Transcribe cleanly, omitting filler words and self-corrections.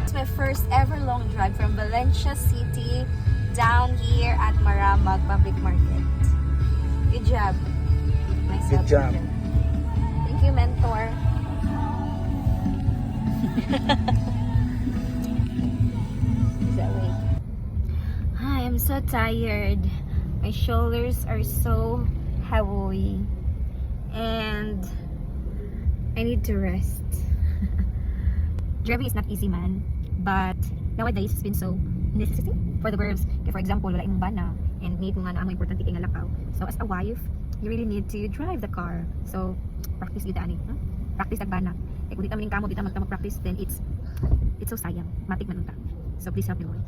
It's my first ever long drive from Valencia City down here at Maramag Public Market. Good job. Nice Good job. Thank you, mentor. That way. I am so tired. My shoulders are so heavy and I need to rest. Driving is not easy, man, but nowadays it's been so necessary for the girls. For example, wala imong bana and need mo nga na ang importante kay nga lakaw. So as a wife, you really need to drive the car. So practice gid ani, huh? Practice ang bana. Kaya kung di ta maning kamot, di ta magta mag-practice, then it's so sayang. Matik man unta. So please help me, Lord.